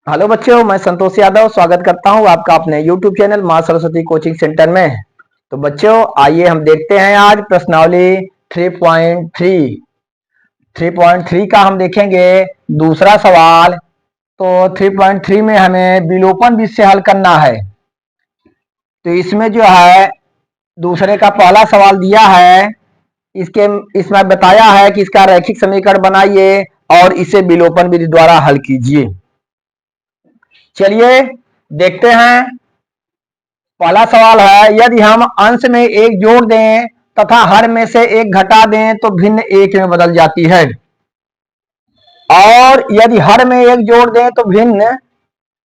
Hello बच्चों, मैं संतोष यादव स्वागत करता हूं आपका अपने YouTube चैनल मां सरस्वती कोचिंग सेंटर में। तो बच्चों आइए हम देखते हैं आज प्रश्नावली 3.3 का हम देखेंगे दूसरा सवाल। तो 3.3 में हमें विलोपन विधि से हल करना है। तो इसमें जो है दूसरे का पहला सवाल दिया है, इसके इसमें बताया है कि इसका रैखिक समीकरण बनाइए और इसे विलोपन विधि द्वारा हल कीजिए। चलिए देखते हैं। पहला सवाल है, यदि हम अंश में एक जोड़ दें तथा हर में से एक घटा दें तो भिन्न एक में बदल जाती है, और यदि हर में एक जोड़ दें तो भिन्न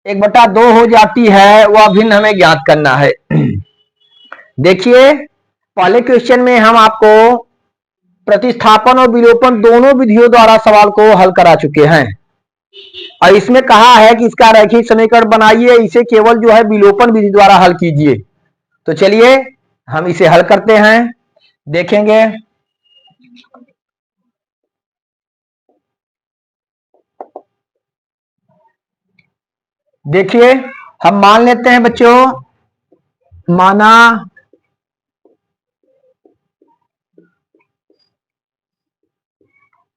1/2 हो जाती है। वह भिन्न हमें ज्ञात करना है। देखिए, पहले क्वेश्चन में हम आपको प्रतिस्थापन और विलोपन दोनों विधियों द्वारा सवाल को हल करा चुके हैं, और इसमें कहा है कि इसका रैखिक समीकरण बनाइए, इसे केवल जो है विलोपन विधि द्वारा हल कीजिए। तो चलिए हम इसे हल करते हैं, देखेंगे। देखिए, हम मान लेते हैं बच्चों, माना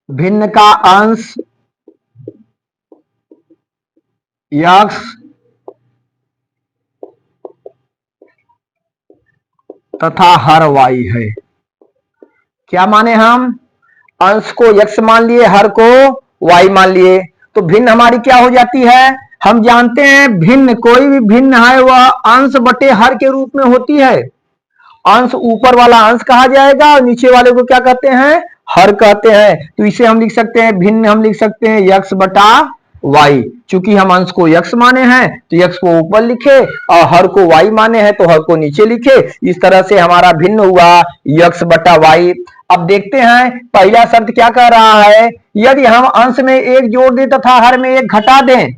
भिन्न का अंश x तथा हर y है। क्या माने हम? अंश को x मान लिए, हर को y मान लिए। तो भिन्न हमारी क्या हो जाती है? हम जानते हैं भिन्न, कोई भी भिन्न है वह अंश बटे हर के रूप में होती है। अंश ऊपर वाला अंश कहा जाएगा और नीचे वाले को क्या कहते हैं? हर कहते हैं। तो इसे हम लिख सकते हैं, भिन्न हम लिख सकते हैं x बटा y। चूंकि हम अंश को x माने हैं तो x को ऊपर लिखे, और हर को y माने हैं तो हर को नीचे लिखे। इस तरह से हमारा भिन्न हुआ x बटा y। अब देखते हैं पहला शर्त क्या कह रहा है, यदि हम अंश में एक जोड़ दें तथा हर में एक घटा दें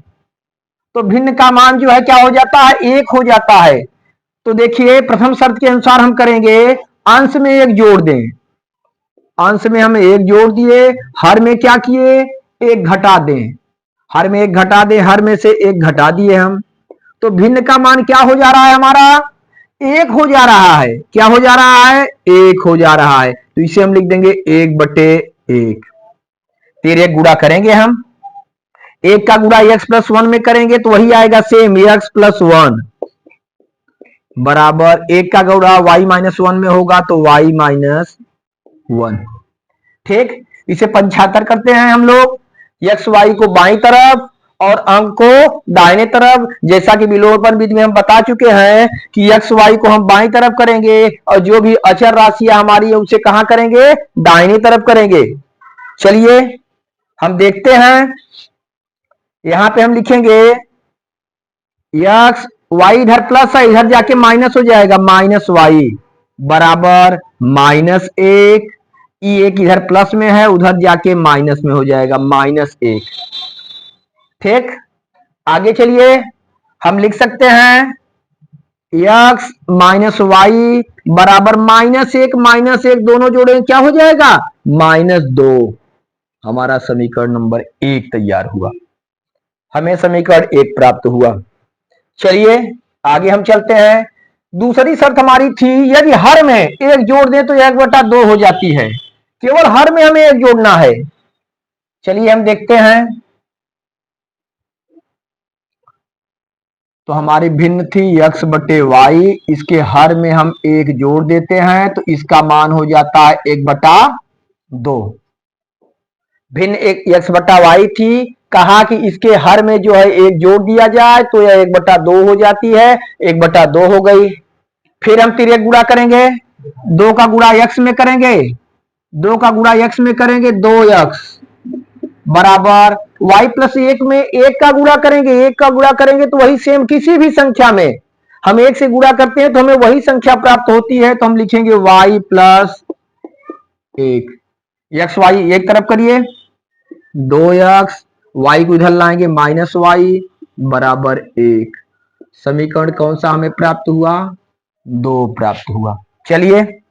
तो भिन्न का मान जो है क्या हो जाता है? 1 हो जाता है। तो देखिए, प्रथम शर्त के अनुसार हम करेंगे, अंश में एक जोड़ दें। अंश में हम एक जोड़ दिए, हर में क्या किए? एक घटा दें। हर में एक घटा दें, हर में से एक घटा दिए हम। तो भिन्न का मान क्या हो जा रहा है हमारा? 1 हो जा रहा है। क्या हो जा रहा है? 1 हो जा रहा है। तो इसे हम लिख देंगे 1/1। फिर एक गुणा करेंगे हम, 1 का गुणा x+1 में करेंगे तो वही आएगा सेम x+1 बराबर 1 का गुणा y-1 में होगा तो y-1। ठीक, इसे 75 करते हैं हम लोग। एक्स वाई को बाईं तरफ और अंक को दाहिने तरफ। जैसा कि विलोपन विधि में हम बता चुके हैं कि एक्स वाई को हम बाईं तरफ करेंगे और जो भी अचर राशियां हमारी है उसे कहां करेंगे? दाहिनी तरफ करेंगे। चलिए हम देखते हैं, यहां पे हम लिखेंगे एक्स वाई इधर प्लस है, इधर जाके माइनस हो जाएगा, -y बराबर -1। एक इधर प्लस में है, उधर जाके माइनस में हो जाएगा, -1। ठीक, आगे चलिए हम लिख सकते हैं x -y बराबर -1 दोनों जोड़े क्या हो जाएगा? -2। हमारा समीकरण नंबर 1 तैयार हुआ। हमें समीकरण 1 प्राप्त हुआ। चलिए आगे हम चलते हैं। दूसरी शर्त हमारी थी, यदि हर में एक जोड़ दें तो 1/2 हो जाती है। केवल हर में हमें एक जोड़ना है। चलिए हम देखते हैं। तो हमारी भिन्न थी x/y, इसके हर में हम एक जोड़ देते हैं तो इसका मान हो जाता है 1/2। भिन्न एक x/y थी, कहा कि इसके हर में जो है एक जोड़ दिया जाए तो यह 1/2 हो जाती है, 1/2 हो गई। फिर हम तिर्यक गुणा करेंगे, 2 का गुणा x में करेंगे, 2 का गुणा x में करेंगे 2x बराबर y+1 में 1 का गुणा करेंगे, 1 का गुणा करेंगे तो वही सेम किसी भी संख्या में हम 1 से गुणा करते हैं तो हमें वही संख्या प्राप्त होती है। तो हम लिखेंगे y+1। x y एक तरफ करिए, 2x, y को इधर लाएंगे -y बराबर 1। समीकरण कौन सा हमें प्राप्त हुआ? 2 प्राप्त हुआ। चलिए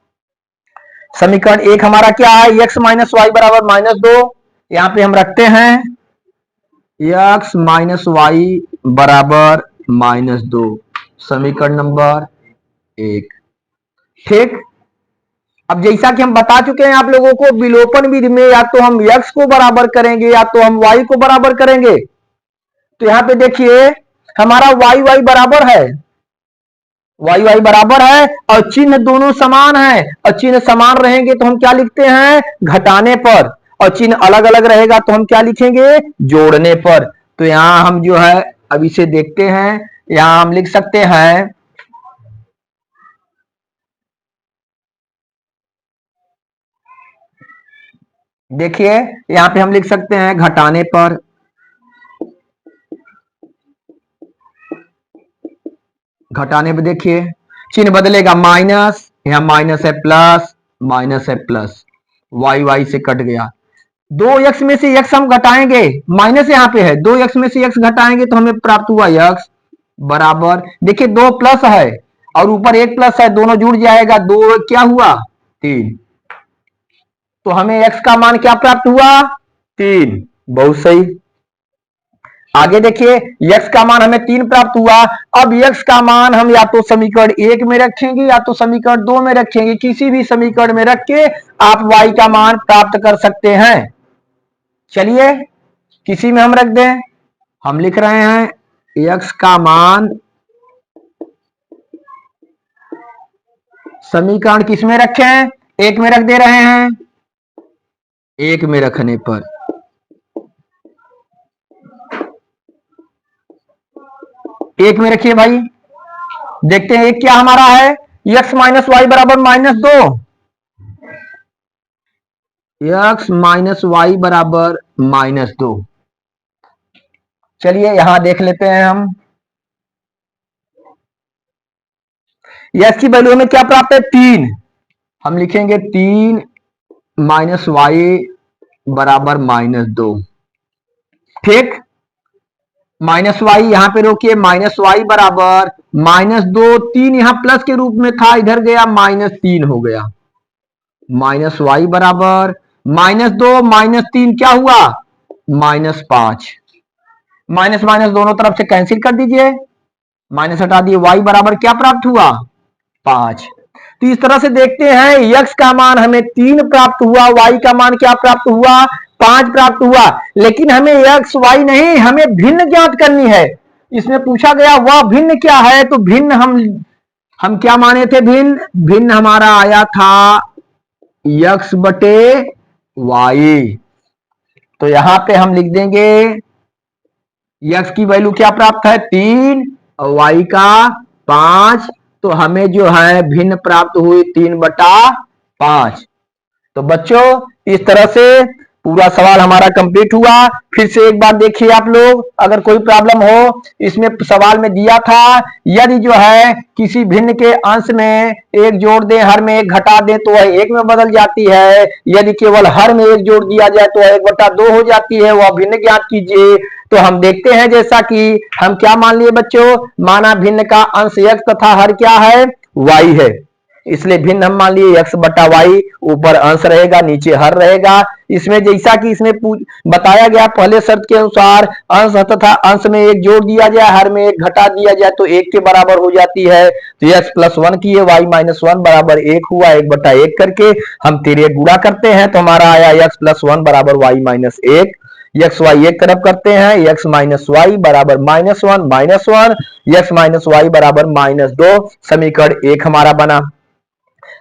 समीकरण 1 हमारा क्या है? x - y बराबर -2। यहां पे हम रखते हैं एक्स माइनस वाई बराबर -2, समीकरण नंबर 1। ठीक। अब जैसा कि हम बता चुके हैं आप लोगों को, विलोपन विधि में या तो हम x को बराबर करेंगे या तो हम y को बराबर करेंगे। तो यहां पे देखिए हमारा y बराबर है, y बराबर है और चिन्ह दोनों समान है, और चिन्ह समान रहेंगे तो हम क्या लिखते हैं, घटाने पर, और चिन्ह अलग अलग रहेगा तो हम क्या लिखेंगे, जोड़ने पर। तो यहां हम जो है अब इसे देखते हैं, यहां हम लिख सकते हैं देखिए यहां पे हम लिख सकते हैं घटाने पर, घटाने पर देखिए चिन्ह बदलेगा, माइनस, यहां माइनस है प्लस, माइनस है प्लस, वाई से कट गया। 2x में से x हम घटाएंगे, माइनस यहाँ पे है, 2x में से x घटाएंगे तो हमें प्राप्त हुआ x बराबर, देखिए 2 प्लस है और ऊपर 1 प्लस है, दोनों जुड़ जाएगा, 2 क्या हुआ 3। तो हमें x का मान क्या प्राप्त हुआ 3। बहुत सही। आगे देखिए x का मान हमें 3 प्राप्त हुआ। अब x का मान हम या तो समीकरण 1 में रखेंगे या तो समीकरण 2 में रखेंगे, किसी भी समीकरण में रख के आप y का मान प्राप्त कर सकते हैं। चलिए किसी में हम रख दें, हम लिख रहे हैं x का मान समीकरण किस में रखें, 1 में रख दे रहे हैं। 1 में रखने पर एक में रखिए भाई, देखते हैं एक क्या हमारा है, x माइनस वाई बराबर -2, x माइनस वाई बराबर -2। चलिए यहां देख लेते हैं हम, x की वैल्यू हमें क्या प्राप्त है 3, हम लिखेंगे 3 माइनस वाई बराबर -2। ठीक, माइनस वाई यहां पे रोकिए, माइनस वाई बराबर -2, 3 यहां प्लस के रूप में था, इधर गया -3 हो गया, माइनस वाई बराबर -2 -3 क्या हुआ -5, माइनस माइनस दोनों तरफ से कैंसिल कर दीजिए, माइनस हटा दिए, y बराबर क्या प्राप्त हुआ 5। तो इस तरह से देखते हैं x का मान हमें 3 प्राप्त हुआ, y का मान क्या प्राप्त हुआ 5 प्राप्त हुआ, लेकिन हमें x y नहीं, हमें भिन्न ज्ञात करनी है। इसमें पूछा गया वह भिन्न क्या है, तो भिन्न हम क्या माने थे, भिन्न भिन्न हमारा आया था x बटे y। तो यहां पे हम लिख देंगे x की वैल्यू क्या प्राप्त है 3 और y का 5, तो हमें जो है भिन्न प्राप्त हुई 3/5। तो बच्चों इस तरह से पूरा सवाल हमारा कंप्लीट हुआ। फिर से एक बार देखिए आप लोग, अगर कोई प्रॉब्लम हो, इसमें सवाल में दिया था यदि जो है किसी भिन्न के अंश में एक जोड़ दें, हर में एक घटा दें तो वह 1 में बदल जाती है, यदि केवल हर में एक जोड़ दिया जाए तो वह 1/2 हो जाती है, वह भिन्न ज्ञात कीजिए। तो हम देखते हैं जैसा कि हम क्या मान लिए बच्चों, माना भिन्न का अंश x तथा हर क्या है y है, इसलिए भिन्न हम मान लिए x बटा वाई, ऊपर अंश रहेगा नीचे हर रहेगा। इसमें जैसा कि इसमें बताया गया पहले शर्त के अनुसार अंश तथा अंश में एक जोड़ दिया जाए, हर में एक घटा दिया जाए तो 1 के बराबर हो जाती है। तो x प्लस 1 की y माइनस 1 बराबर 1 हुआ, 1/1 करके हम तिरे गुणा करते हैं तो हमारा आया x प्लस 1 बराबर y माइनस 1, एक्स वाई एक तरफ करते हैं, x माइनस वाई बराबर -1 -1, x माइनस वाई बराबर -2, समीकरण 1 हमारा बना।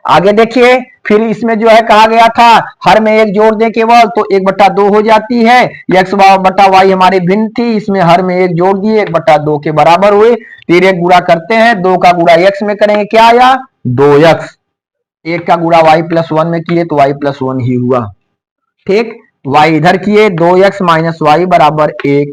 आगे देखिए फिर इसमें जो है कहा गया था हर में एक जोड़ दें केवल तो 1/2 हो जाती है, x बटा वाई हमारी भिन्न थी, इसमें हर में एक जोड़ दिए 1/2 के बराबर हुए, फिर एक गुणा करते हैं, 2 का गुणा x में करेंगे क्या आया 2x, 1 का गुणा y प्लस 1 में किए तो y प्लस 1 ही हुआ। ठीक, y इधर किए 2x माइनस वाई बराबर 1,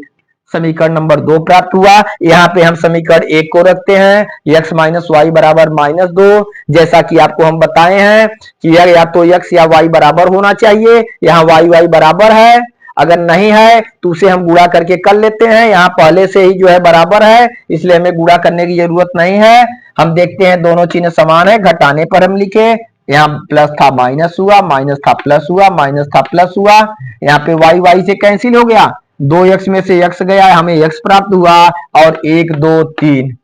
समीकरण नंबर 2 प्राप्त हुआ। यहाँ पे हम समीकरण 1 को रखते हैं, x माइनस वाई बराबर -2, जैसा कि आपको हम बताए हैं कि या तो x या y बराबर होना चाहिए, यहाँ y बराबर है, अगर नहीं है तो उसे हम गुणा करके कर लेते हैं, यहाँ पहले से ही जो है बराबर है इसलिए हमें गुणा करने की जरूरत नहीं है। हम देखते हैं दोनों चिन्ह समान है, घटाने पर हम लिखे, यहाँ प्लस था माइनस हुआ, माइनस था प्लस हुआ, माइनस था प्लस हुआ, यहाँ पे y से कैंसिल हो गया, 2x में से x गया, हमें x प्राप्त हुआ और 1 2 3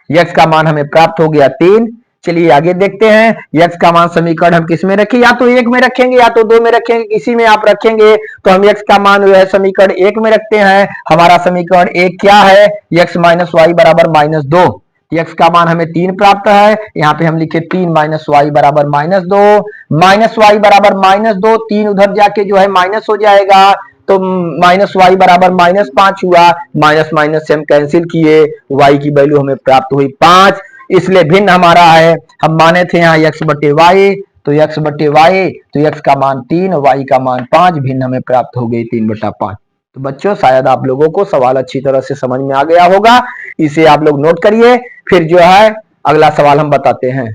x का मान हमें प्राप्त हो गया 3। चलिए आगे देखते हैं, x का मान समीकरण हम किस में रखें, या तो 1 में रखेंगे या तो 2 में रखेंगे, किसी में आप रखेंगे। तो हम x का मान जो है समीकरण 1 में रखते हैं। हमारा समीकरण 1 क्या है, x माइनस वाई बराबर -2। x का मान हमें 3 प्राप्त है, यहाँ पे हम लिखे 3 माइनस वाई बराबर -2, माइनस वाई बराबर -2, 3 उधर जाके जो है माइनस हो जाएगा, तो माइनस वाई बराबर -5 हुआ, माइनस माइनस से हम कैंसिल किए, y की वैल्यू हमें प्राप्त हुई 5। इसलिए भिन्न हमारा है, हम माने थे यहाँ x बटे वाई, तो x बटे वाई, तो x का मान 3, y का मान 5, भिन्न हमें प्राप्त हो गई 3/5। तो बच्चों शायद आप लोगों को सवाल अच्छी तरह से समझ में आ गया होगा, इसे आप लोग नोट करिए, फिर जो है अगला सवाल हम बताते हैं।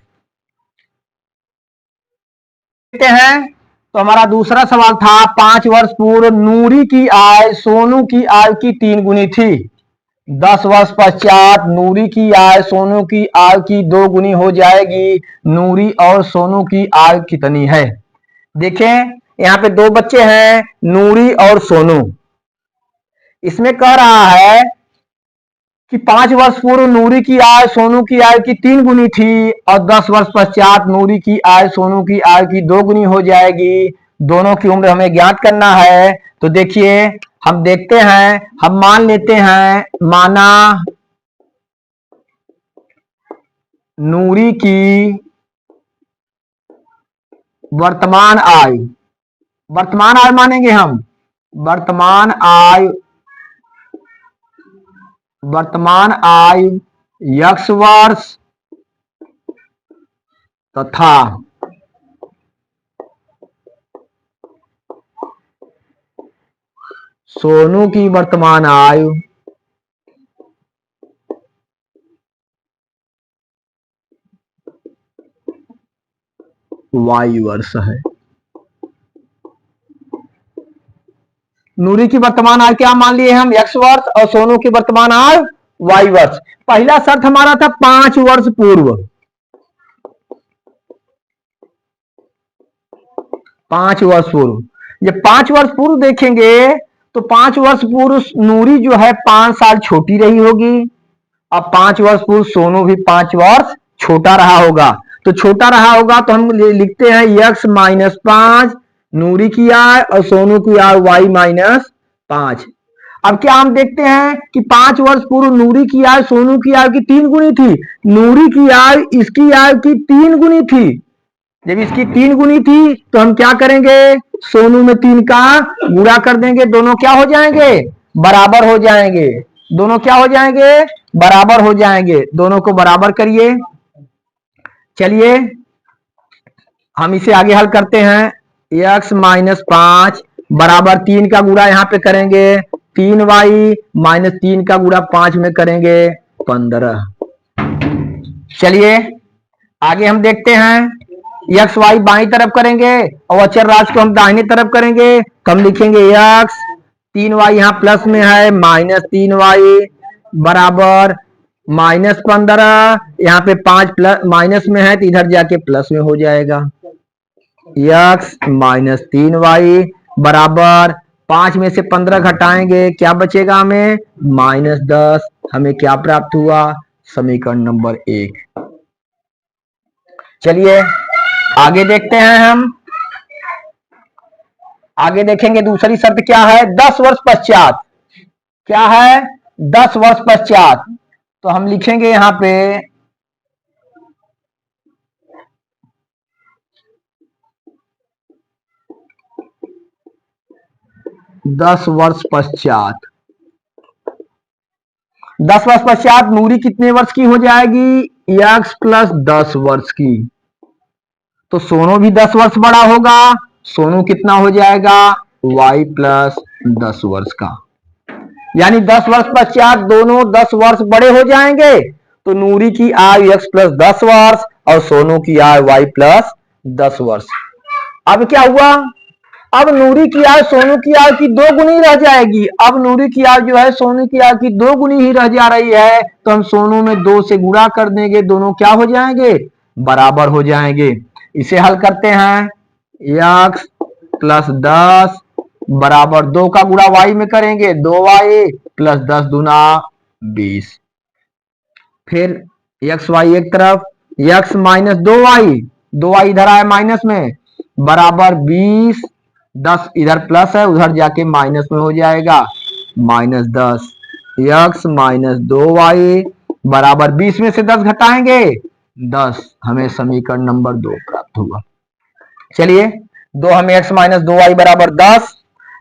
देखते हैं, तो हमारा दूसरा सवाल था, 5 वर्ष पूर्व नूरी की आय सोनू की आय की 3 गुनी थी। 10 वर्ष पश्चात नूरी की आय सोनू की आय की 2 गुनी हो जाएगी। नूरी और सोनू की आय कितनी है? देखें यहाँ पे 2 बच्चे हैं, नूरी और सोनू। इसमें कह रहा है कि 5 वर्ष पूर्व नूरी की आय सोनू की आय की 3 गुनी थी और 10 वर्ष पश्चात नूरी की आय सोनू की आय की 2 गुनी हो जाएगी। दोनों की उम्र हमें ज्ञात करना है। तो देखिए हम देखते हैं, हम मान लेते हैं, माना नूरी की वर्तमान आय, वर्तमान आय मानेंगे हम, वर्तमान आय x वर्ष तथा सोनू की वर्तमान आय y वर्ष है। नूरी की वर्तमान आय क्या मान लिए हम, x वर्ष, और सोनू की वर्तमान आय y वर्ष। पहला शर्त हमारा था 5 वर्ष पूर्व, 5 वर्ष पूर्व। जब 5 वर्ष पूर्व देखेंगे तो 5 वर्ष पूर्व नूरी जो है 5 साल छोटी रही होगी। अब 5 वर्ष पूर्व सोनू भी 5 वर्ष छोटा रहा होगा। तो छोटा रहा होगा तो हम लिखते हैं x माइनस 5 नूरी की आय और सोनू की आय y माइनस 5। अब क्या हम देखते हैं कि 5 वर्ष पूर्व नूरी की आय सोनू की आय की 3 गुनी थी। नूरी की आय इसकी आय की 3 गुनी थी। जब इसकी 3 गुनी थी तो हम क्या करेंगे, सोनू में 3 का गुणा कर देंगे, दोनों क्या हो जाएंगे, बराबर हो जाएंगे। दोनों क्या हो जाएंगे, बराबर हो जाएंगे। दोनों को बराबर करिए। चलिए हम इसे आगे हल करते हैं। x माइनस 5 बराबर 3 का गुणा यहाँ पे करेंगे 3y माइनस 3 का गुणा 5 में करेंगे 15। चलिए आगे हम देखते हैं, एक्स वाई बाई तरफ करेंगे और अचर राशि को हम दाहिनी तरफ करेंगे। तो हम लिखेंगे एक्स 3y यहाँ प्लस में है माइनस 3y बराबर -15, यहाँ पे 5 प्लस माइनस में है तो इधर जाके प्लस में हो जाएगा। एक्स माइनस 3y बराबर 5 में से 15 घटाएंगे क्या बचेगा हमें, -10। हमें क्या प्राप्त हुआ, समीकरण नंबर 1। चलिए आगे देखते हैं, हम आगे देखेंगे दूसरी शर्त क्या है, 10 वर्ष पश्चात। क्या है, 10 वर्ष पश्चात। तो हम लिखेंगे यहां पे 10 वर्ष पश्चात। 10 वर्ष पश्चात नूरी कितने वर्ष की हो जाएगी, x प्लस 10 वर्ष की। तो सोनू भी 10 वर्ष बड़ा होगा। सोनू कितना हो जाएगा, y प्लस 10 वर्ष का। यानी 10 वर्ष पश्चात दोनों 10 वर्ष बड़े हो जाएंगे। तो नूरी की आयु x प्लस 10 वर्ष और सोनू की आयु y प्लस 10 वर्ष। अब क्या हुआ, अब नूरी की आयु सोनू की आयु की 2 गुनी रह जाएगी। अब नूरी की आयु जो है सोनू की आयु की 2 गुनी ही रह जा रही है। तो हम सोनू में 2 से गुणा कर देंगे, दोनों क्या हो जाएंगे, बराबर हो जाएंगे। इसे हल करते हैं, x प्लस 10 बराबर 2 का गुणा y में करेंगे 2y प्लस 10 दूना 20। फिर एक्स वाई एक तरफ, x माइनस 2y, 2y इधर आया माइनस में, बराबर 20, 10 इधर प्लस है उधर जाके माइनस में हो जाएगा, माइनस 10। x माइनस 2y बराबर 20 में से 10 घटाएंगे 10, हमें समीकरण नंबर 2 प्राप्त हुआ। चलिए दो हमें x माइनस 2y बराबर 10,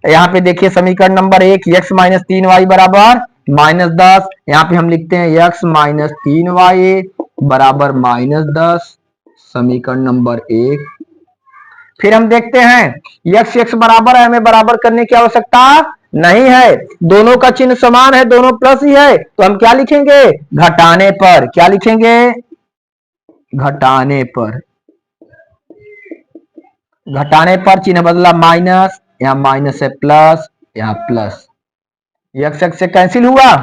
यहाँ पे देखिए समीकरण नंबर 1 x माइनस 3y बराबर माइनस 10, यहाँ पे हम लिखते हैं x माइनस 3y बराबर माइनस 10, समीकरण नंबर 1। फिर हम देखते हैं x बराबर है, हमें बराबर करने की आवश्यकता नहीं है, दोनों का चिन्ह समान है, दोनों प्लस ही है, तो हम क्या लिखेंगे, घटाने पर। क्या लिखेंगे, घटाने पर। घटाने पर चिन्ह बदला माइनस, यहाँ माइनस है प्लस, यहाँ प्लस, x से कैंसिल हुआ।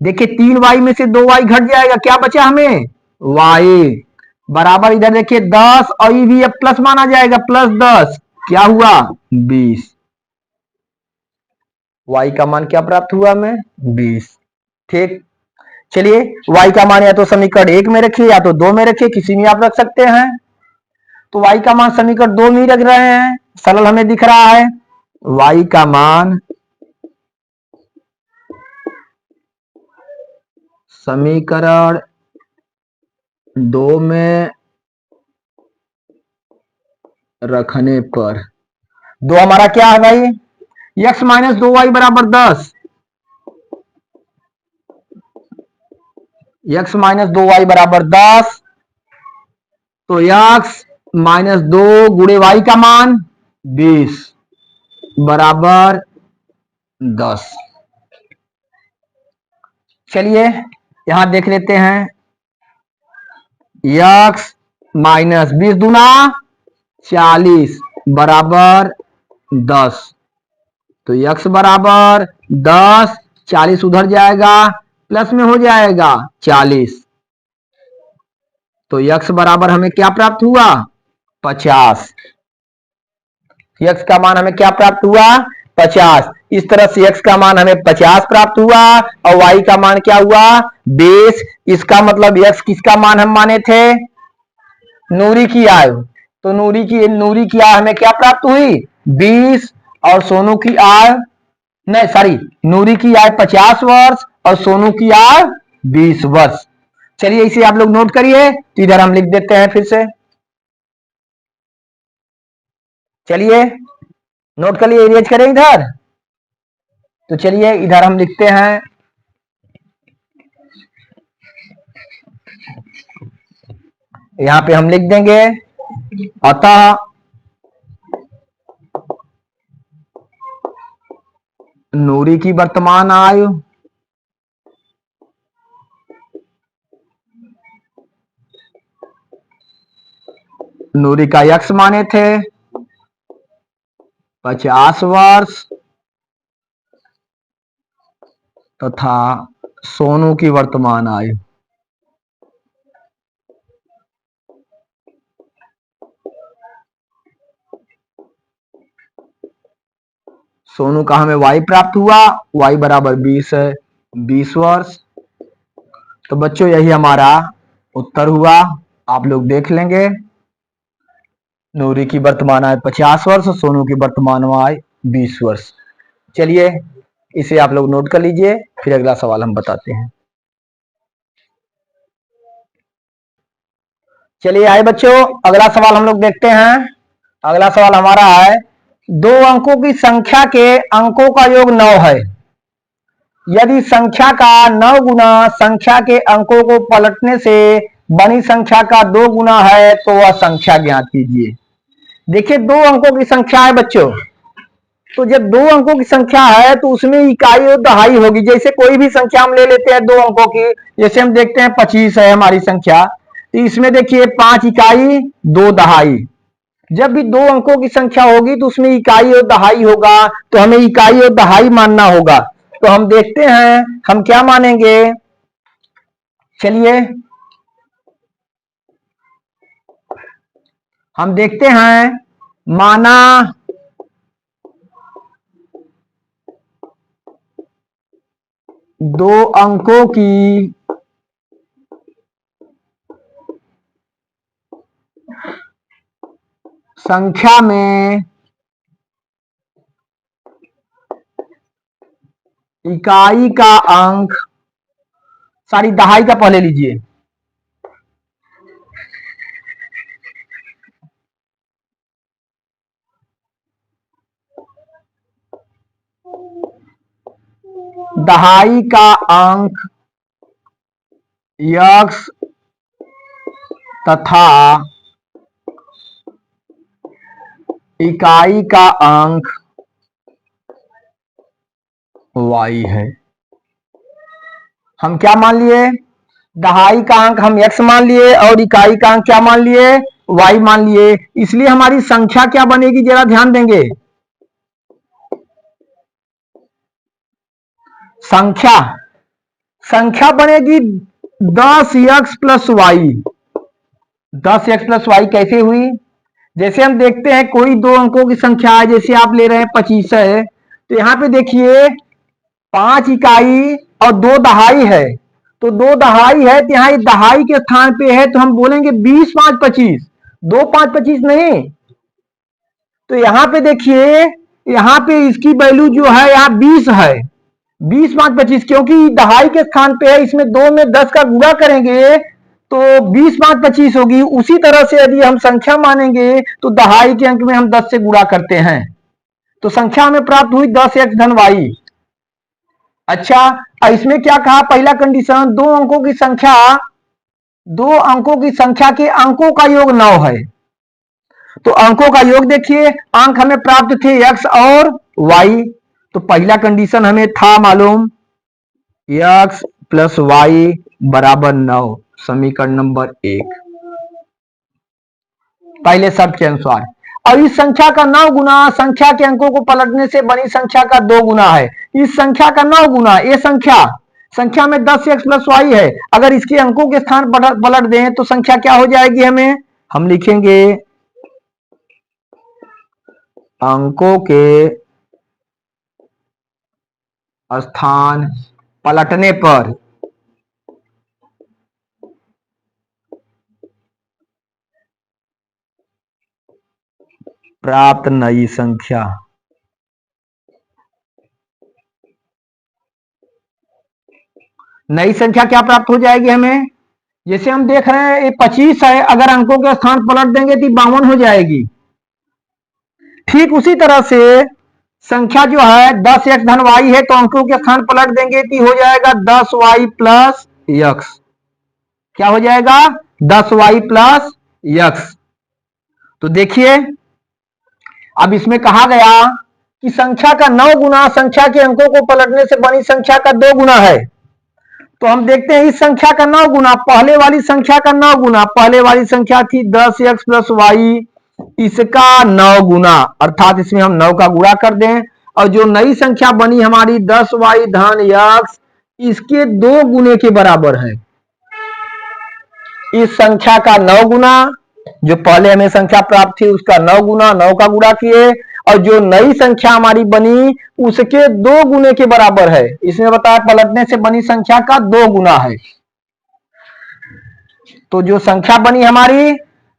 देखिए 3y में से 2y घट जाएगा, क्या बचा हमें, y बराबर इधर देखिए 10 और ये भी अब प्लस माना जाएगा, प्लस 10 क्या हुआ 20। y का मान क्या प्राप्त हुआ हमें 20। ठीक, चलिए y का मान या तो समीकरण 1 में रखिए या तो 2 में रखिए, किसी में आप रख सकते हैं। तो y का मान समीकरण 2 में ही रख रहे हैं, सरल हमें दिख रहा है। y का मान समीकरण 2 में रखने पर, 2 हमारा क्या है भाई, x माइनस 2y बराबर 10, x माइनस 2y बराबर 10, तो x माइनस 2 गुणे y का मान 20 बराबर 10। चलिए यहां देख लेते हैं, x माइनस 20 दूना 40 बराबर 10, तो x बराबर 10, 40 उधर जाएगा प्लस में हो जाएगा 40, तो x बराबर हमें क्या प्राप्त हुआ 50। x का मान हमें क्या प्राप्त हुआ 50। इस तरह से x का मान हमें 50 प्राप्त हुआ और y का मान क्या हुआ 20। इसका मतलब x किसका मान हम माने थे, नूरी की आयु, तो नूरी की आयु हमें क्या प्राप्त हुई 20 और सोनू की आयु, नहीं सॉरी, नूरी की आयु 50 वर्ष और सोनू की आयु 20 वर्ष। चलिए इसे आप लोग नोट करिए, तो इधर हम लिख देते हैं फिर से। चलिए नोट कर लिए, इरेज करें इधर, तो चलिए इधर हम लिखते हैं, यहां पे हम लिख देंगे, अतः नूरी की वर्तमान आयु नूरी का यक्स माने थे 50 वर्ष तथा सोनू की वर्तमान आयु सोनू का हमें y प्राप्त हुआ, y बराबर 20 है, 20 वर्ष। तो बच्चों यही हमारा उत्तर हुआ, आप लोग देख लेंगे। नूरी की वर्तमान आयु 50 वर्ष, सोनू की वर्तमान आयु 20 वर्ष। चलिए इसे आप लोग नोट कर लीजिए, फिर अगला सवाल हम बताते हैं। चलिए आए बच्चों, अगला सवाल हम लोग देखते हैं। अगला सवाल हमारा है, दो अंकों की संख्या के अंकों का योग 9 है, यदि संख्या का 9 गुना संख्या के अंकों को पलटने से बनी संख्या का 2 गुना है तो वह संख्या ज्ञात कीजिए। देखिए दो अंकों की संख्या है बच्चों, तो जब दो अंकों की संख्या है तो उसमें इकाई और दहाई होगी। जैसे कोई भी संख्या हम ले लेते हैं दो अंकों की, जैसे हम देखते हैं 25 है हमारी संख्या, तो इसमें देखिए 5 इकाई 2 दहाई। जब भी दो अंकों की संख्या होगी तो उसमें इकाई और दहाई होगा, तो हमें इकाई और दहाई मानना होगा। तो हम देखते हैं हम क्या मानेंगे। चलिए हम देखते हैं, माना दो अंकों की संख्या में इकाई का अंक, सारी दहाई का पहले लीजिए, दहाई का अंक x तथा इकाई का अंक y है। हम क्या मान लिए? दहाई का अंक हम x मान लिए और इकाई का अंक क्या मान लिए? y मान लिए। इसलिए हमारी संख्या क्या बनेगी, जरा ध्यान देंगे। संख्या बनेगी 10x plus Y. 10x plus Y कैसे हुई? जैसे हम देखते हैं कोई दो अंकों की संख्या है, जैसे आप ले रहे हैं 25 है, तो यहां पे देखिए 5 इकाई और 2 दहाई है, तो 2 दहाई है तो यहाँ दहाई के स्थान पे है, तो हम बोलेंगे 20 5 25, 2 5 25 नहीं। तो यहाँ पे देखिए, यहाँ पे इसकी वैल्यू जो है यहाँ 20 है, 20 5 25, क्योंकि दहाई के स्थान पे है, इसमें 2 में 10 का गुणा करेंगे तो 20 5 25 होगी। उसी तरह से यदि हम संख्या मानेंगे तो दहाई के अंक में हम 10 से गुणा करते हैं, तो संख्या हमें प्राप्त हुई 10x धन वाई। अच्छा, इसमें क्या कहा? पहला कंडीशन, दो अंकों की संख्या के अंकों का योग 9 है, तो अंकों का योग देखिए, अंक हमें प्राप्त थे x और y, तो पहला कंडीशन हमें था मालूम, x प्लस वाई बराबर 9, समीकरण नंबर 1 पहले शर्त के अनुसार। और इस संख्या का 9 गुना संख्या के अंकों को पलटने से बनी संख्या का 2 गुना है। इस संख्या का 9 गुना, ये संख्या में 10x प्लस वाई है, अगर इसके अंकों के स्थान पलट दें तो संख्या क्या हो जाएगी? हम लिखेंगे अंकों के स्थान पलटने पर प्राप्त नई संख्या। नई संख्या क्या प्राप्त हो जाएगी हमें? जैसे हम देख रहे हैं ये 25 है, अगर अंकों के स्थान पलट देंगे तो 52 हो जाएगी। ठीक उसी तरह से संख्या जो है 10x धन वाई है, तो अंकों के स्थान पलट देंगे तो हो जाएगा 10y प्लस x। क्या हो जाएगा? 10y plus x। तो देखिए, अब इसमें कहा गया कि संख्या का 9 गुना संख्या के अंकों को पलटने से बनी संख्या का 2 गुना है। तो हम देखते हैं इस संख्या का 9 गुना पहले वाली संख्या का 9 गुना, पहले वाली संख्या थी 10x प्लस वाई, इसका 9 गुना, अर्थात इसमें हम 9 का गुणा कर दें, और जो नई संख्या बनी हमारी 10y धन x, इसके 2 गुने के बराबर है। इस संख्या का 9 गुना, जो पहले हमें संख्या प्राप्त थी उसका 9 गुना, 9 का गुणा किए, और जो नई संख्या हमारी बनी उसके 2 गुने के बराबर है। इसमें बताया पलटने से बनी संख्या का 2 गुना है, तो जो संख्या बनी हमारी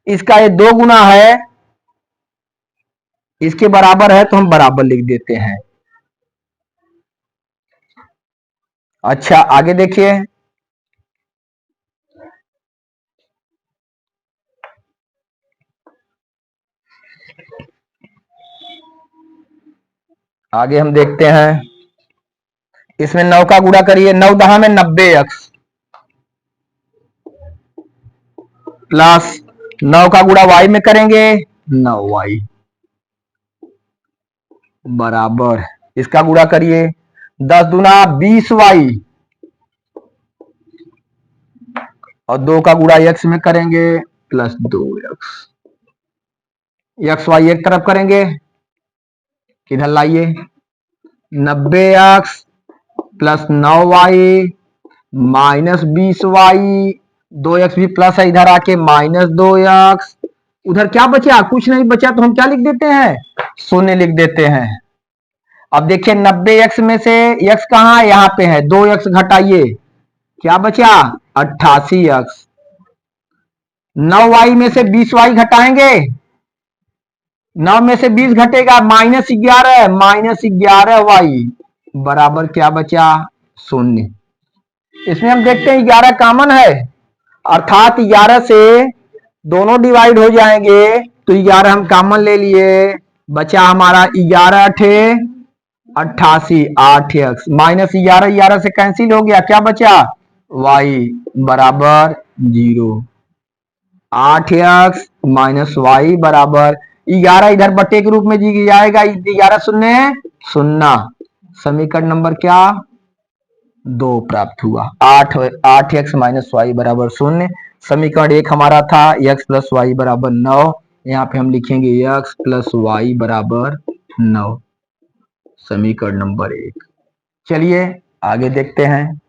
इसका ये 2 गुना है, इसके बराबर है, तो हम बराबर लिख देते हैं। अच्छा, आगे देखिए, आगे हम देखते हैं, इसमें 9 का गुणा करिए, 9 दहा में 90x प्लस 9 का गुणा y में करेंगे 9y बराबर, इसका गुणा करिए 10 दूना 20y और 2 का गुणा x में करेंगे प्लस 2x, x y एक तरफ करेंगे, किधर लाइए, 90x plus 9y minus 20y, 2x भी प्लस है, इधर आके माइनस 2x, उधर क्या बचा? कुछ नहीं बचा, तो हम क्या लिख देते हैं? शून्य लिख देते हैं। अब देखिए 90x में से x कहाँ है, यहाँ पे है, 2x घटाइए, क्या बचा 88x। 9y में से 20y घटाएंगे, 9 में से 20 घटेगा -11, -11y बराबर क्या बचा 0। इसमें हम देखते हैं 11 कॉमन है, अर्थात 11 से दोनों डिवाइड हो जाएंगे, तो 11 हम कॉमन ले लिए, बचा हमारा 11 अठे 88, 8x -11 11 से कैंसिल हो गया, क्या बचा y बराबर 0। 8x -y बराबर 11 इधर बटे के रूप में जी जाएगा, 11 शून्य 0, समीकरण नंबर क्या 2 प्राप्त हुआ। 8x -y बराबर 0। समीकरण 1 हमारा था x + y बराबर 9, यहाँ पे हम लिखेंगे x + y बराबर 9, समीकरण नंबर 1। चलिए आगे देखते हैं।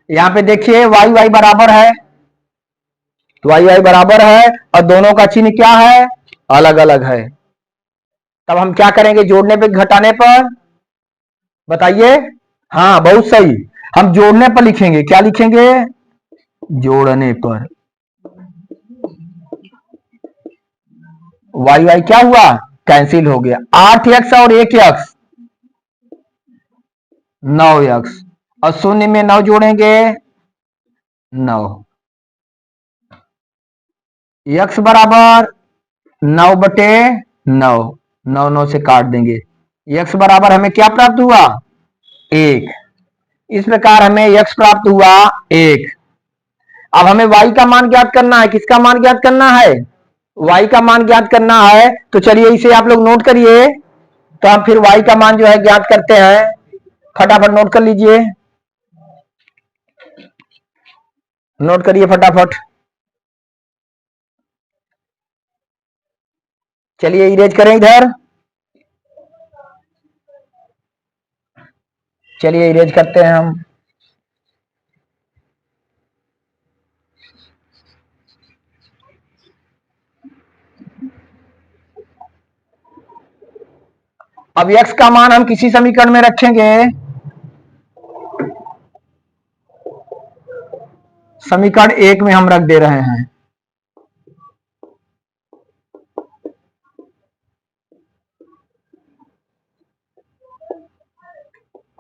यहाँ पे देखिए y बराबर है, तो y बराबर है और दोनों का चिन्ह क्या है, अलग अलग है। तब हम क्या करेंगे, जोड़ने पे घटाने पर, बताइए। हाँ बहुत सही, हम जोड़ने पर लिखेंगे, क्या लिखेंगे जोड़ने पर। y क्या हुआ कैंसिल हो गया, 8x और 1x 9x, और 0 में 9 जोड़ेंगे 9, x बराबर 9 बटे 9, 9 9 से काट देंगे, x बराबर हमें क्या प्राप्त हुआ 1। इस प्रकार हमें x प्राप्त हुआ 1। अब हमें y का मान ज्ञात करना है, किसका मान ज्ञात करना है y का मान ज्ञात करना है। तो चलिए इसे आप लोग नोट करिए, तो हम फिर y का मान जो है ज्ञात करते हैं, फटाफट नोट कर लीजिए, नोट करिए फटाफट। चलिए इरेज करें इधर, चलिए इरेज करते हैं हम। अब x का मान हम किसी समीकरण में रखेंगे, समीकरण 1 में हम रख दे रहे हैं।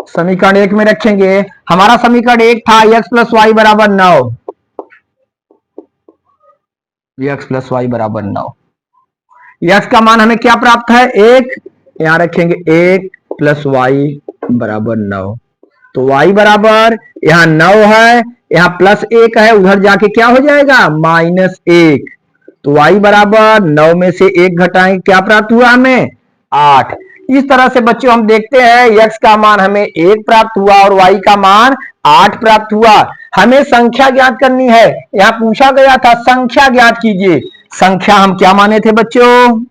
समीकरण 1 में रखेंगे, हमारा समीकरण 1 था x + y बराबर 9, x + y बराबर 9। x का मान हमें क्या प्राप्त है 1, यहां रखेंगे 1 + y बराबर 9, तो y बराबर यहां 9 है, यहां +1 है, उधर जाके क्या हो जाएगा -1, तो y बराबर 9 में से 1 घटाएंगे, क्या प्राप्त हुआ हमें 8। इस तरह से बच्चों हम देखते हैं x का मान हमें 1 प्राप्त हुआ और y का मान 8 प्राप्त हुआ। हमें संख्या ज्ञात करनी है, यहां पूछा गया था संख्या ज्ञात कीजिए। संख्या हम क्या माने थे बच्चों,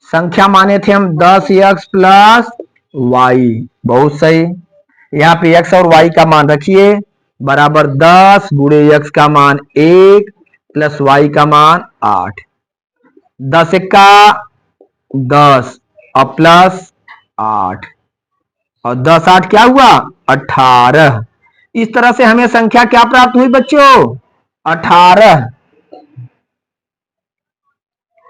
संख्या माने थे हम 10x + y, बहुत सही। यहाँ पे x और y का मान रखिए, बराबर 10 गुणे x का मान 1 + y का मान 8, 10 का 10 और +8, और 10 8 क्या हुआ 18। इस तरह से हमें संख्या क्या प्राप्त हुई बच्चों 18।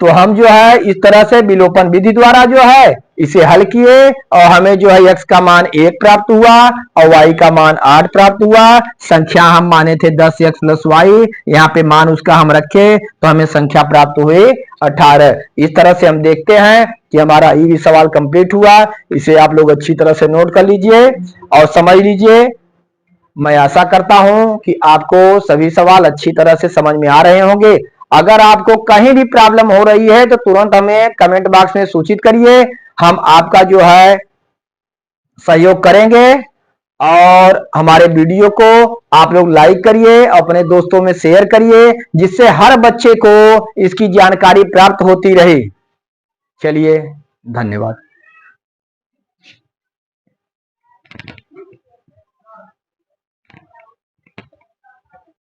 तो हम जो है इस तरह से विलोपन विधि द्वारा जो है इसे हल किए, और हमें जो है x का मान 1 प्राप्त हुआ और y का मान 8 प्राप्त हुआ। संख्या हम माने थे 10x + y, यहाँ पे मान उसका हम रखे तो हमें संख्या प्राप्त हुई 18। इस तरह से हम देखते हैं कि हमारा ये भी सवाल कंप्लीट हुआ। इसे आप लोग अच्छी तरह से नोट कर लीजिए और समझ लीजिए। मैं आशा करता हूं कि आपको सभी सवाल अच्छी तरह से समझ में आ रहे होंगे। अगर आपको कहीं भी प्रॉब्लम हो रही है तो तुरंत हमें कमेंट बॉक्स में सूचित करिए, हम आपका जो है सहयोग करेंगे। और हमारे वीडियो को आप लोग लाइक करिए, अपने दोस्तों में शेयर करिए, जिससे हर बच्चे को इसकी जानकारी प्राप्त होती रहे। चलिए धन्यवाद।